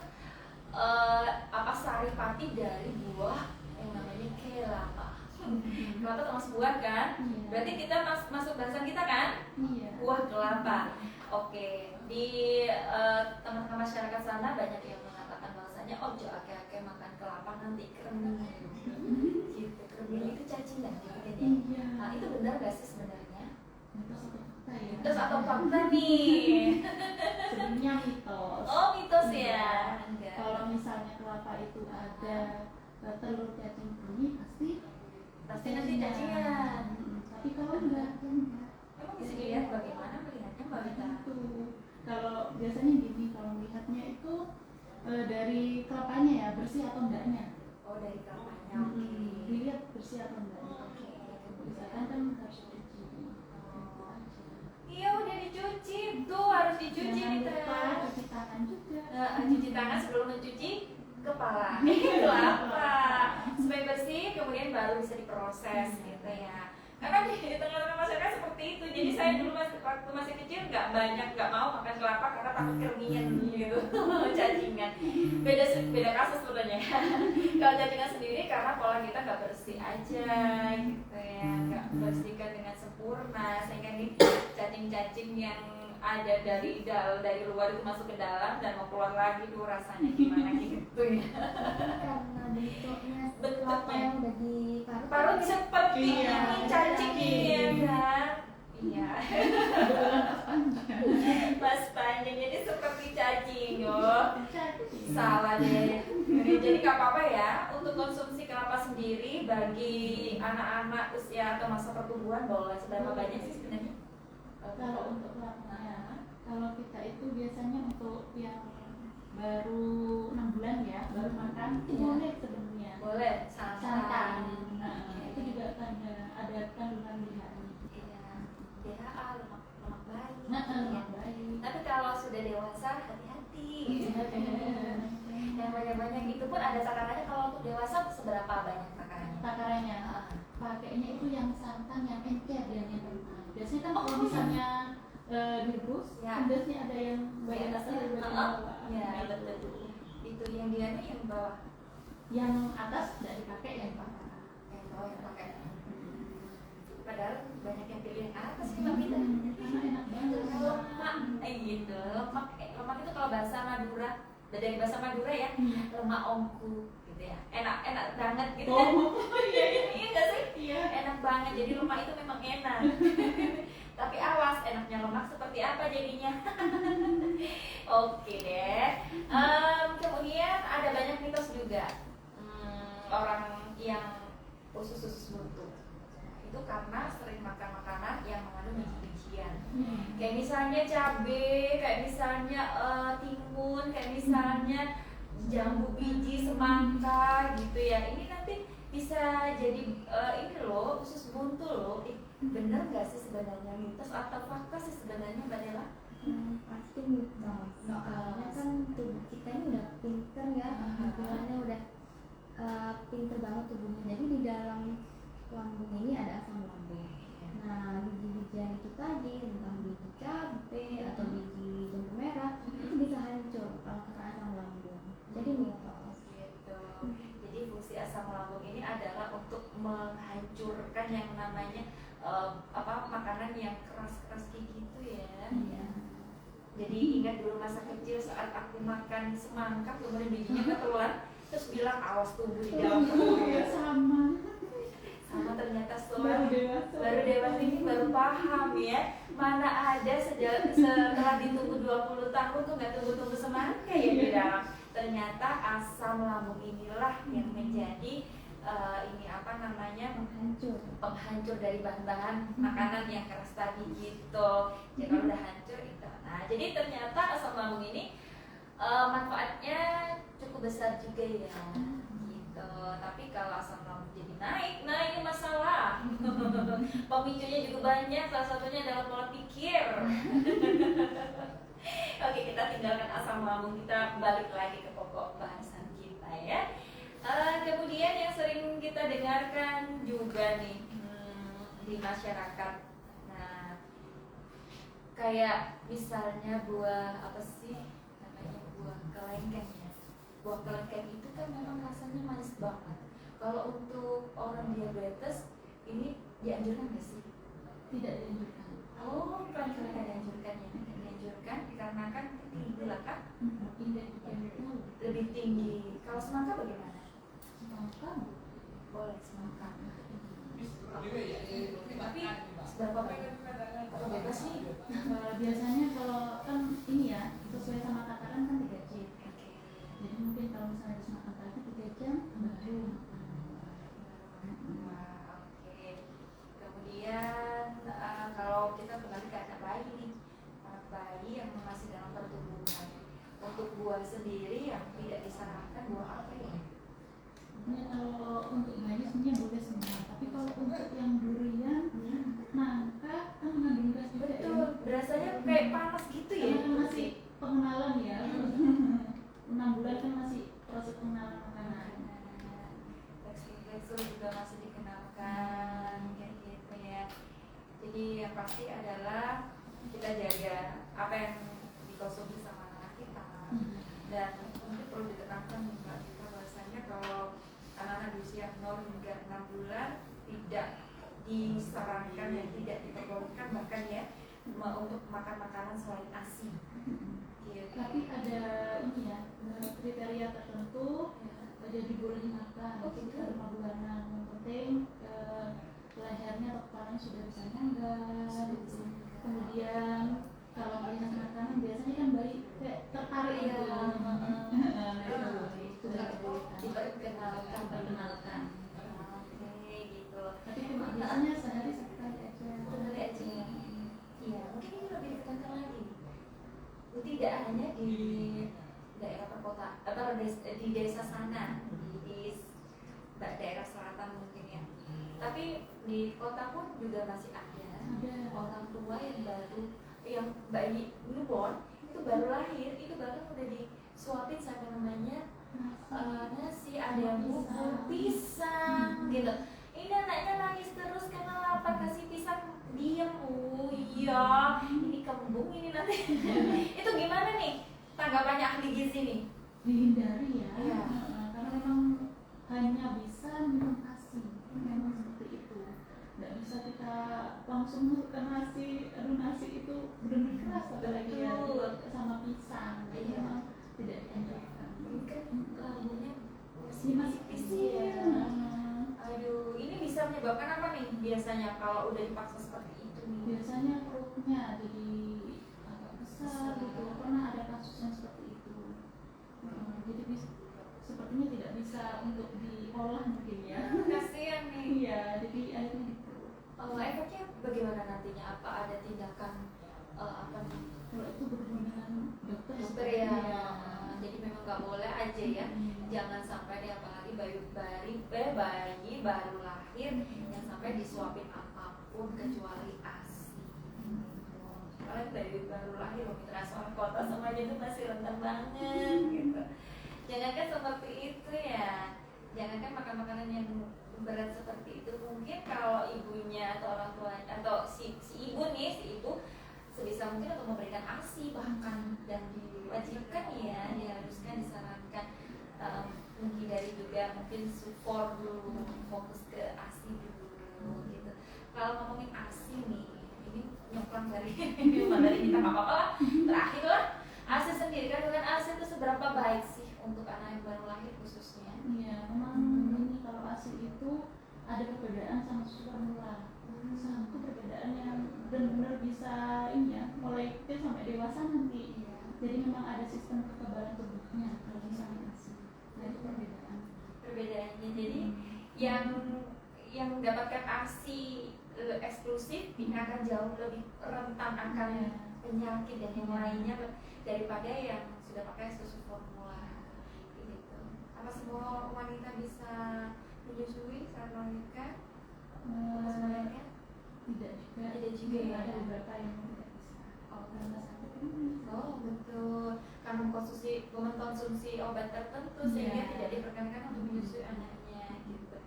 saripati dari buah yang namanya kelapa. Kelapa termasuk buah kan? Iya. Berarti kita masuk bahasan kita kan? Iya. Buah kelapa. Oke, di teman-teman masyarakat sana banyak yang mengatakan bahwasanya ojo ake-ake makan kelapa nanti kreming. Gitu, kreming itu cacingan gitu kan ya. Iya. Nah, itu benar gak sih sebenarnya? Mitos atau fakta ya? Mitos atau fakta nih? Sebenarnya mitos. Oh, mitos ya. Iya. Enggak. Kalau misalnya kelapa itu ada telur cacing kremi Pasti nanti cacingan. Tapi kalau enggak, Emang bisa dilihat bagaimana melihatnya Mbak Wita? itu kalau biasanya gini, kalau melihatnya itu dari kelapanya ya, bersih atau enggaknya. Oh, dari kelapanya. Oke. Dilihat bersih atau enggaknya. Oke. Misalkan kan harus dicuci. Iya, udah dicuci. Tuh harus dicuci Jangan nih lupa Teh. cuci tangan juga. Cuci tangan sebelum mencuci kepala. Kelapa. Supaya bersih, kemudian baru bisa diproses gitu ya. Karena di tengah-tengah masyarakat seperti itu. Jadi saya dulu waktu masih kecil nggak mau makan kelapa karena takut kermingan gitu, cacingan. Beda kasus sebenarnya. Kalau cacingan sendiri karena pola kita nggak bersih aja gitu ya, nggak bersihkan dengan sempurna sehingga nih cacing-cacing yang ada dari luar itu masuk ke dalam dan mau keluar lagi tuh rasanya gimana gitu ya. Karena bentuknya Bentuknya. kelapa yang udah diparut. Parut seperti Iya, ini cacing iya. ya kan? Iya. Mas panjang jadi seperti cacing oh. Salah deh. Jadi nggak apa-apa ya untuk konsumsi kelapa sendiri bagi anak-anak usia atau masa pertumbuhan boleh. Seberapa banyak sih sebenarnya? Kalau untuk kelapanya, kalau kita itu biasanya untuk yang baru 6 bulan ya, baru makan itu Iya. boleh sebenarnya. Boleh santan. Nah, itu juga ada kandungan DHA. Iya. DHA lemak bayi. Nah, Ya. lemak bayi. Tapi kalau sudah dewasa hati-hati. Yang banyak-banyak itu pun ada takarannya. Kalau untuk dewasa seberapa banyak takarannya? Takarannya pakainya itu yang santan yang encer dan yang kental. Biasanya kan kalau misalnya direbus, Ya. biasanya ada yang bagian atas ada bagian bawah. Ya, Gitu. betul. Itu yang dia yang bawah, Yang atas tidak dipakai, yang bawah. yang bawah yang pakai. Padahal banyak yang pilih yang atas sih Mbak Mita. Karena enak banget. Lemak, gitu. Lemak itu kalau bahasa Madura, dari bahasa Madura ya, lemak ongku gitu ya. Enak banget gitu kan. Iya nggak sih? Iya. Enak banget. Jadi lemak itu memang enak. Tapi awas, enaknya lemak seperti apa jadinya? Oke deh. Kemudian ada banyak mitos juga. Orang yang usus buntu itu karena sering makan makanan yang mengandung biji-bijian. Kayak misalnya cabai, kayak misalnya timun, kayak misalnya jambu biji, semangka gitu ya. Ini nanti bisa jadi ini loh, usus buntu loh. Bener nggak sih sebenarnya mitos atau fakta sih sebenarnya Mbak Dela? Pasti mitos. Soalnya kan tubuh kita ini udah pinter ya, tampilannya udah pinter banget tubuhnya. Jadi di dalam lambung ini ada asam lambung. Nah, biji-bijian itu tadi, entah biji cabai atau biji jambu merah, itu bisa hancur kalau kena asam lambung. Jadi mitos. Gitu. Jadi fungsi asam lambung ini adalah untuk menghancurkan yang namanya makanan yang keras-keras kayak gitu ya. Iya. Jadi ingat dulu masa kecil saat aku makan semangka kemudian bijinya keteruan terus bilang awas tubuh di dalam Iya, sama. sama ternyata Baru setelah dewasa. ini baru paham ya mana ada setelah ditunggu 20 tahun tuh nggak tunggu semangka ya di dalam. Ternyata asam lambung inilah yang menjadi penghancur dari bahan-bahan makanan yang keras tadi gitu. Jadi kalau udah hancur itu. Nah, jadi ternyata asam lambung ini manfaatnya cukup besar juga ya. Gitu. Tapi kalau asam lambung jadi naik, nah ini masalah. Pemicunya juga banyak, salah satunya adalah pola pikir. Oke, kita tinggalkan asam lambung, kita balik lagi ke pokok bahasan kita ya. Kemudian yang sering kita dengarkan juga nih di masyarakat. Nah, kayak misalnya buah apa sih namanya, buah kelengkeng ya. Buah kelengkeng itu kan memang rasanya manis banget. Kalau untuk orang diabetes ini dianjurkan nggak sih? Tidak dianjurkan. Oh, bukan karena dianjurkan ya, dianjurkan dikarenakan tinggi gula kan? Indeks glikemiknya Lebih tinggi. Kalau semangka bagaimana? semangka Boleh semangka. Tapi seberapa banyak? Atau bebas nih? biasanya kalau kan ini ya sesuai sama takaran kan 3 jam. Oke. Jadi mungkin kalau misalnya habis makan pagi 3 jam baru Wah, oke. Kemudian kalau kita kembali ke anak bayi nih, anak bayi yang masih dalam pertumbuhan, untuk buah sendiri yang tidak disarankan buah apa ya? ini kalau untuk bayi sebenarnya boleh semua, tapi kalau untuk yang durian, nangka kan mengandung gas juga ya. Betul, berasanya kayak panas gitu ya? Karena kan masih pengenalan ya. 6 bulan kan masih proses pengenalan makanan. Tekstur juga masih dikenalkan kayak gitu ya. Jadi yang pasti adalah kita jaga apa yang dikonsumsi sama anak kita. Dan mungkin perlu ditekankan Mbak Dita bahwasanya kalau anak-anak di usia 0 hingga 6 bulan tidak disarankan dan tidak diperbolehkan bahkan ya untuk makan makanan selain ASI. Gitu. Tapi ada ini ya kriteria tertentu. Jadi boleh makan sekitar 5 bulanan. Yang penting lehernya atau kepalanya sudah bisa nyangga. Kemudian kalau melihat makanan biasanya kan bayi kayak tertarik gitu. Sudah diperkenalkan. Oke, gitu. Tapi cuma biasanya sehari sekali aja. Sekali aja. Iya, mungkin ini lebih ditekankan lagi. Tidak hanya di daerah perkotaan, di desa sana, di daerah selatan mungkin ya. Tapi di kota pun juga masih ada orang tua yang baru, yang bayi newborn itu baru lahir, itu bahkan udah disuapin sampai namanya nasi, ada yang bubur, pisang gitu. Ini anaknya nangis terus karena lapar, kasih pisang diem. Oh iya, ini kembung ini nanti. Itu gimana nih tanggapannya ahli gizi nih? Dihindari ya. Iya. Karena memang hanya bisa minum ASI. Memang seperti itu. Nggak bisa kita langsung masukkan nasi. Aduh, nasi itu benar-benar keras apalagi ya sama pisang. Jadi Iya. memang tidak dianjurkan. Ini kan lambungnya Masih kecil. kecil. Aduh, ini bisa menyebabkan apa nih biasanya kalau udah dipaksa seperti itu nih? Biasanya perutnya jadi agak besar gitu. Pernah ada kasus yang seperti itu. Jadi sepertinya tidak bisa untuk diolah mungkin ya. Kasihan nih. Iya, jadi akhirnya di perut. Efeknya bagaimana nantinya? Apa ada tindakan apa nih? Kalau itu berhubungan dengan dokter Ya. Iya. Jadi memang nggak boleh aja ya. Jangan sampai deh, apalagi bayi baru lahir yang sampai disuapin apapun kecuali ASI. Kalau bayi baru lahir mitra soal kota semuanya itu masih rentan banget gitu. Jangankan seperti itu ya. Jangankan makan makanan yang berat seperti itu. Mungkin kalau ibunya atau orang tuanya atau si ibu nih, si ibu sebisa mungkin untuk memberikan ASI bahkan, dan diwajibkan ya, diharuskan, disarankan menghindari juga mungkin support dulu, fokus ke ASI dulu gitu. Kalau ngomongin ASI nih, ini nyoklang dari dari kita nggak apa-apa lah, terakhir lah ASI sendiri, kandungan ASI itu seberapa baik sih untuk anak yang baru lahir khususnya? Iya, memang ini kalau ASI itu ada perbedaan sama susu formula. Satu perbedaan yang benar-benar bisa ini ya, mulai kecil sampai dewasa nanti. Jadi memang ada sistem kekebalan tubuhnya kalau misalnya ASI. Nah itu Perbedaannya. Jadi yang mendapatkan ASI eksklusif ini akan jauh lebih rentan akan penyakit dan yang lainnya daripada yang sudah pakai susu formula gitu. Apa semua wanita bisa menyusui saat melahirkan? Apa semuanya? tidak juga ya. ada beberapa yang tidak bisa. Karena sakit ini. Oh betul, karena mengkonsumsi obat tertentu sehingga tidak diperkenankan untuk menyusui anaknya gitu.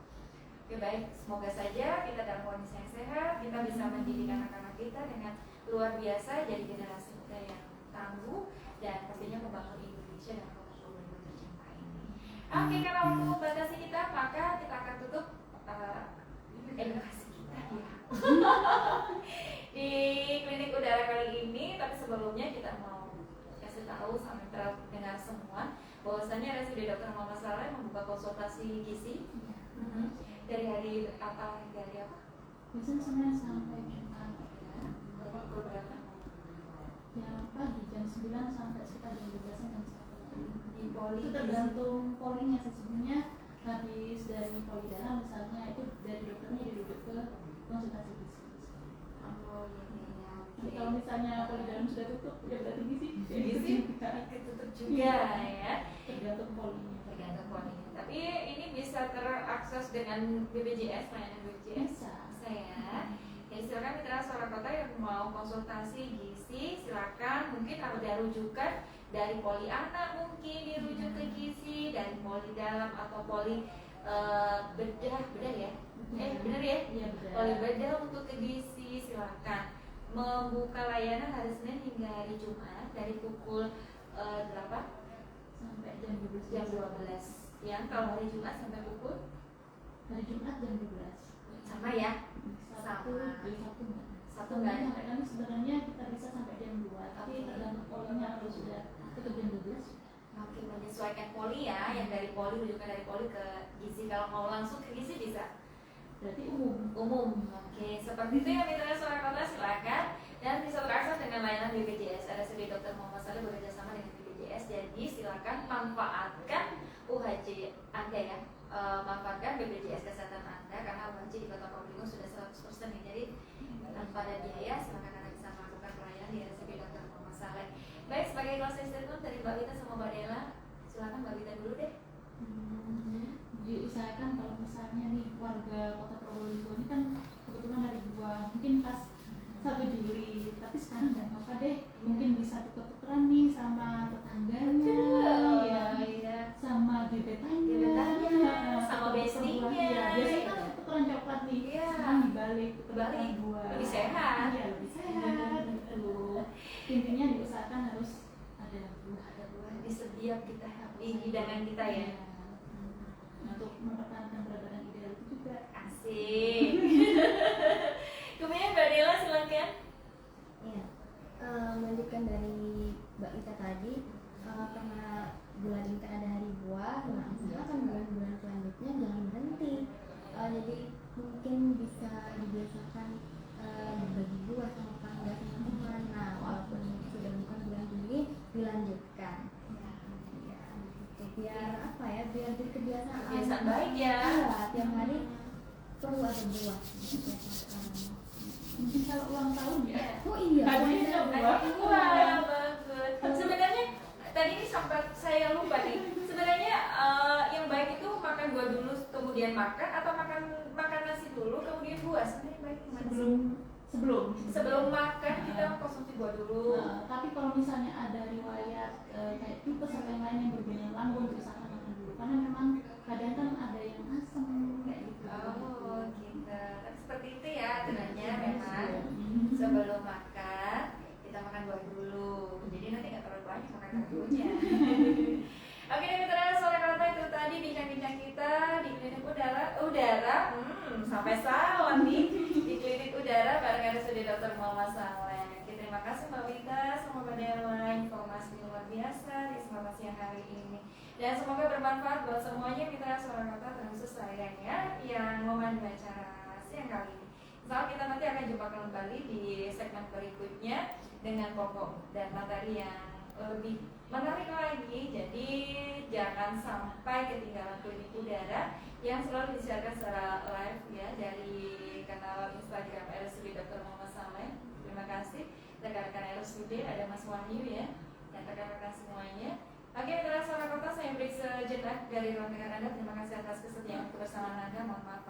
Oke baik, semoga saja kita dalam kondisi yang sehat, kita bisa mendidik anak-anak kita dengan luar biasa, jadi generasi muda yang tangguh dan pastinya membangun Indonesia dan kota yang tercinta ini. Oke, karena waktu membatasi kita, maka kita akan edukasi kita ya. Di klinik udara kali ini, tapi sebelumnya kita mau kasih tahu sama pendengar semua bahwasannya RSUD Dr. Muhammad Saleh membuka konsultasi gizi dari hari apa hingga hari apa? Biasanya Senin sampai Jumat Ya, pukul berapa? jam pagi jam 9 sampai sekitar jam 12 jam 1 Di poli itu tergantung polinya sih. Sebenarnya habis dari poli dalam misalnya itu dari dokternya dirujuk ke konsultasi gizi. Oh iya iya. Jadi kalau misalnya poli dalam sudah tutup ya berarti gizi Tutup juga ya. tergantung polinya. Tergantung poli. Tapi ini bisa terakses dengan BPJS, layanan BPJS. Bisa ya. Jadi silakan mitra Suara Kota yang mau konsultasi gizi, silakan. Mungkin ada rujukan dari poli anak, mungkin dirujuk ke gizi, dari poli dalam atau poli bedah ya. Benar ya? Iya benar. Poli bedah untuk ke gizi, silakan. Membuka layanan hari Senin hingga hari Jumat dari pukul 8 Sampai jam 12 jam 12. Ya, kalau hari Jumat sampai pukul hari Jumat jam 12 sama ya. Sabtu Sama. dari Sabtu enggak. Sabtu enggak ada. Sampai kami sebenarnya kita bisa sampai jam 2 tapi tergantung polinya kalau sudah tutup jam 12. Oke, menyesuaikan poli ya, yang dari poli rujukan dari poli ke gizi. Kalau mau langsung ke gizi bisa. Berarti umum. Oke, seperti itu ya mitra Suara Kota, silakan. Dan bisa terakses dengan layanan BPJS. RSUD Dr. Muhammad Saleh bekerja sama dengan BPJS. Jadi silakan manfaatkan UHJ Anda ya. Manfaatkan BPJS kesehatan Anda karena UHJ di Kota Probolinggo sudah 100% nih. Jadi tanpa ada biaya, silakan Anda bisa melakukan pelayanan di RSUD Dr. Muhammad Saleh. Baik, sebagai closing statement dari Mbak Wita sama Mbak Dela, silakan Mbak Wita dulu deh. Diusahakan kalau misalnya nih warga Kota Probolinggo ini kan kebetulan dari gua mungkin pas 1 Juli, tapi sekarang nggak apa-apa deh, mungkin bisa tuker-tukeran nih sama tetangganya, Iya. sama gebetannya, Gebetannya, sama bestinya. ya, biasanya kan tukeran coklat nih, Iya. sekarang dibalik tukeran Dibalik, gua, lebih sehat. iya lebih sehat, gitu. Intinya diusahakan harus ada buah. Ada buah di setiap kita di hidangan kita ya. Untuk mempertahankan berat badan ideal itu juga. Asik. Kemudian Mbak Dela silakan. Iya. Melanjutkan dari Mbak Ita tadi, karena bulan ini kan ada hari buah, nah usahakan bulan-bulan selanjutnya jangan berhenti. Jadi mungkin bisa dibiasakan berbagi buah sama tetangga sama teman. Nah, walaupun sudah bukan bulan Juli, dilanjutkan. Ya, gitu. Biar apa ya? Biar jadi kebiasaan. Kebiasaan baik ya. Iya, tiap hari perlu ada buah. Mungkin kalau ulang tahun ya. Oh iya. Hadiahnya buah. Wah, bagus. Sebenarnya tadi ini sempat saya lupa nih. Sebenarnya yang baik itu makan buah dulu kemudian makan atau makan nasi dulu kemudian buah. Sebenarnya baik gimana sih? Sebelum makan kita konsumsi buah dulu. Tapi kalau misalnya ada riwayat kayak tipes atau yang lain yang berbeda lambung, usahakan makan dulu karena memang kadang kan ada yang asam kayak gitu. Oh, gitu. Tapi seperti itu ya aturannya memang. Sebelum makan kita makan buah dulu. Jadi nanti nggak terlalu banyak makan buahnya. Oke, mitra Suara Kota, itu tadi bincang-bincang kita di klinik udara. Sampai salah nih di klinik udara bareng RSUD Dr. Muhammad Saleh. Terima kasih Mbak Wita sama Mbak Dela, informasi luar biasa di selamat siang hari ini. Dan semoga bermanfaat buat semuanya mitra Suara Kota, terkhusus saya ya yang memandu acara siang kali ini. Insya Allah kita nanti akan jumpa kembali di segmen berikutnya dengan pokok dan materi yang lebih menarik lagi. Jadi jangan sampai ketinggalan klinik udara yang selalu disiarkan secara live ya dari kanal Instagram RSUD Dr. Muhammad Saleh. Terima kasih rekan-rekan RSUD, ada Mas Wahyu ya dan rekan-rekan semuanya. Oke, mitra Suara Kota, saya break sejenak dari ruang dengar Anda. Terima kasih atas kesediaan kebersamaan Anda. Mohon maaf